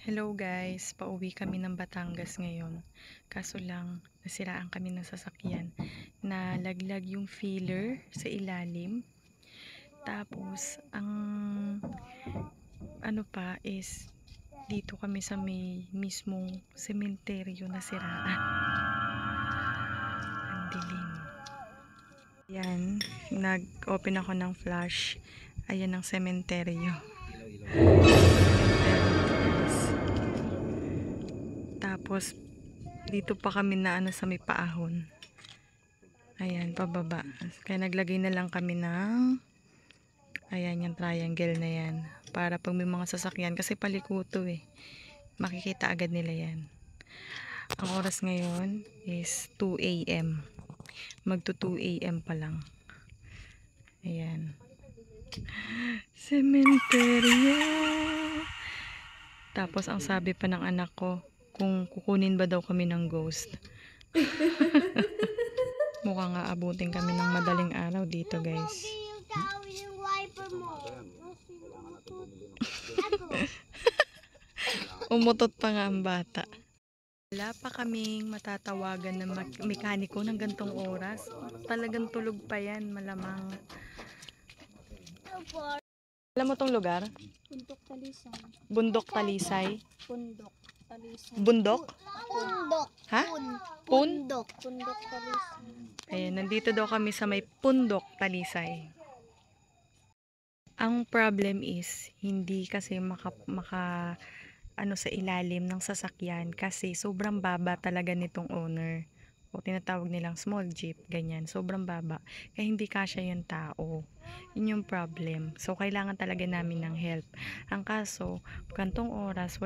Hello guys, pauwi kami ng Batangas ngayon. Kaso lang, nasiraan kami ng sasakyan. Nalaglag yung filler sa ilalim. Tapos, ang ano pa is, dito kami sa may mismong sementeryo na siraan. Ang dilim. Yan, nag-open ako ng flash. Ayan ang sementeryo. Tapos, dito pa kami na sa may paahon. Ayan, pababa. Kaya naglagay na lang kami ng ayan, yung triangle na yan. Para pag may mga sasakyan, kasi palikuto makikita agad nila yan. Ang oras ngayon is 2 AM. Magto 2 AM pa lang. Ayan. Cementerio. Tapos, ang sabi pa ng anak ko, kung kukunin ba daw kami ng ghost. Mukhang aabutin kami ng madaling araw dito, guys. Umutot pa nga ang bata. Wala pa kaming matatawagan ng mekaniko ng gantong oras. Talagang tulog pa yan, malamang. Alam mo tong lugar? Bundok Talisay. Bundok Talisay? Bundok Talisay. Bundok? Bundok. Ha? Bundok. Bundok Talisay. Ayan, nandito daw kami sa may Pundok Talisay. Ang problem is, hindi kasi maka sa ilalim ng sasakyan kasi sobrang baba talaga nitong owner. O tinatawag nilang small jeep, ganyan. Sobrang baba. Kaya hindi kasya yung tao. Yun yung problem. So, kailangan talaga namin ng help. Ang kaso, kantong oras,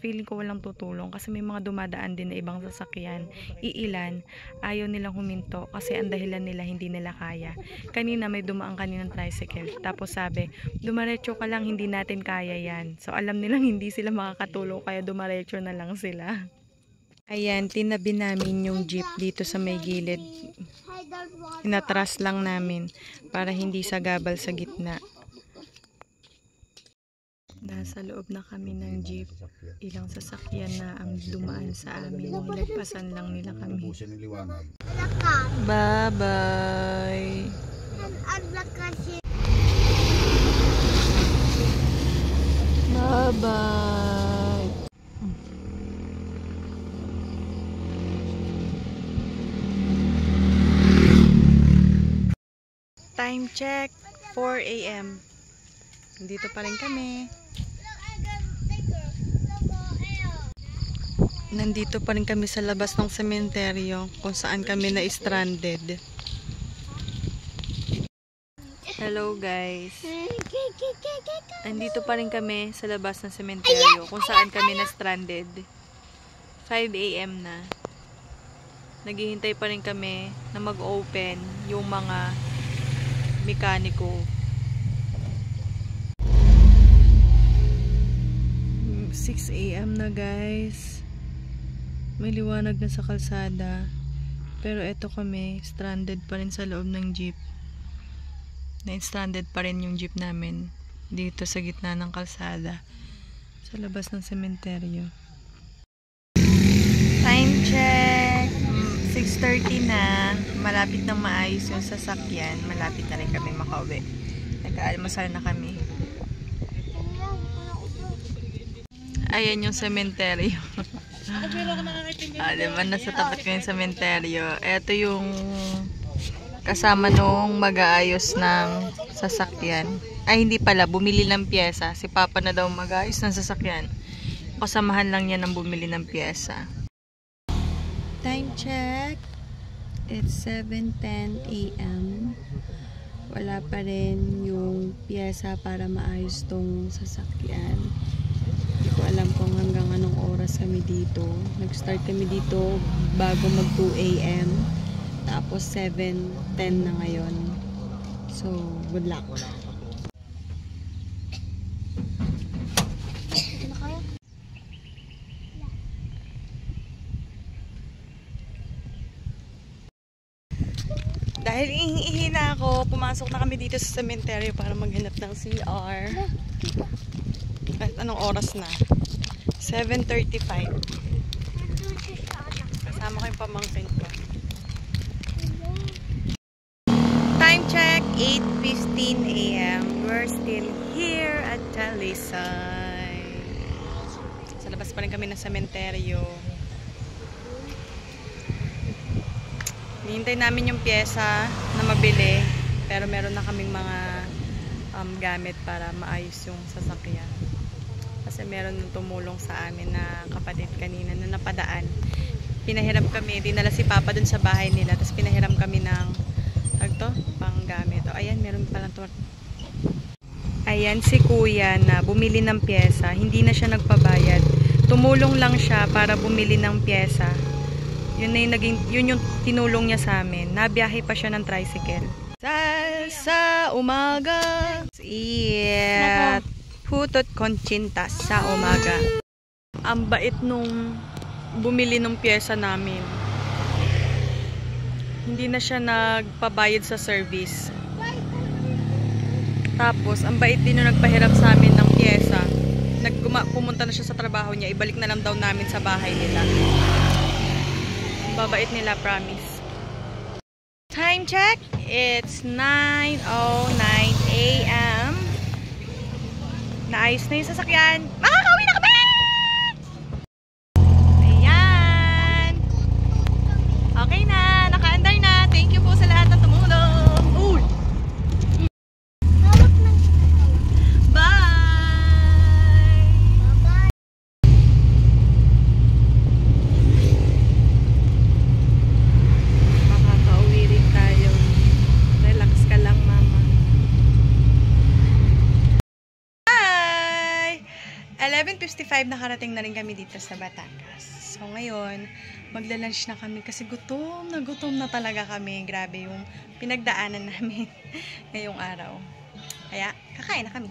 feeling ko walang tutulong kasi may mga dumadaan din na ibang sasakyan. Iilan, ayaw nilang huminto kasi ang dahilan nila hindi nila kaya. Kanina may dumaan kaninang tricycle. Tapos sabi, dumaretso ka lang, hindi natin kaya yan. So, alam nilang hindi sila makakatulong kaya dumaretso na lang sila. Ayan, tinabi namin yung jeep dito sa may gilid. Inatras lang namin para hindi sagabal sa gitna. Nasa loob na kami ng jeep. Ilang sasakyan na ang dumaan sa amin. Nilagpasan lang nila kami. Bye-bye! Bye-bye! Time check, 4 AM. Dito pa rin kami. Nandito pa rin kami sa labas ng sementeryo kung saan kami na-stranded. Hello guys. Nandito pa rin kami sa labas ng sementeryo kung saan kami na-stranded. 5 AM na. Naghihintay pa rin kami na mag-open yung mga mekaniko. 6 AM na guys. May liwanag na sa kalsada. Pero eto kami, stranded pa rin sa loob ng jeep. Na-stranded pa rin yung jeep namin dito sa gitna ng kalsada. Sa labas ng sementeryo. Time check! 6:30 na. Malapit na maayos yung sasakyan. Malapit na rin kami makauwi. Nag-aalmusal na kami. Ayan yung sementeryo. Diba? Nasa tapat ko yung sementeryo. Ito yung kasama nung mag-aayos ng sasakyan. Ay, hindi pala. Bumili ng pyesa. Si Papa na daw mag-aayos ng sasakyan. Kasamahan lang niya ng bumili ng pyesa. Time check. It's 7:10 AM. Wala pa rin yung pyesa para maayos tong sasakyan. Hindi ko alam kung hanggang anong oras kami dito. Nag-start kami dito bago mag 2 AM. Tapos 7:10 na ngayon. So, good luck. Dahil ihina ako, pumasok na kami dito sa sementeryo para maghanap ng CR. Kahit anong oras na. 7:35. Kasama ko yung pamangkin ko. Time check, 8:15 a.m. We're still here at Talisay. Sa labas pa rin kami ng sementeryo. Hinihintay namin yung pyesa na mabili. Pero meron na kaming mga gamit para maayos yung sasakyan. Kasi meron nung tumulong sa amin na kapatid kanina na napadaan. Pinahiram kami, dinala si Papa dun sa bahay nila. Tapos pinahiram kami ng pang gamit. O, ayan, meron palang to. Ayan si Kuya na bumili ng pyesa. Hindi na siya nagpabayad. Tumulong lang siya para bumili ng pyesa. Yun yung tinulong niya sa amin. Nabiyahe pa siya ng tricycle. Sa umaga. Yeah. Hutot konchintas sa umaga. Ang bait nung bumili ng pyesa namin. Hindi na siya nagpabayad sa service. Tapos, ang bait din nung nagpahiram sa amin ng pyesa. Pumunta na siya sa trabaho niya. Ibalik na lang daw namin sa bahay nila. Babait nila, promise. Time check. It's 9:09 a.m. Naayos na yung sasakyan. Makakauwi na kami! Ayan. Okay na. Naka-andar na. Thank you po sa lahat ng tumulong. Uy! Bye! Makakauwi rin tayo. Relax ka lang, mama. 11:55 nakarating na rin kami dito sa Batangas. So ngayon, magla-lunch na kami kasi gutom na talaga kami. Grabe yung pinagdaanan namin ngayong araw. Kaya, kakain na kami.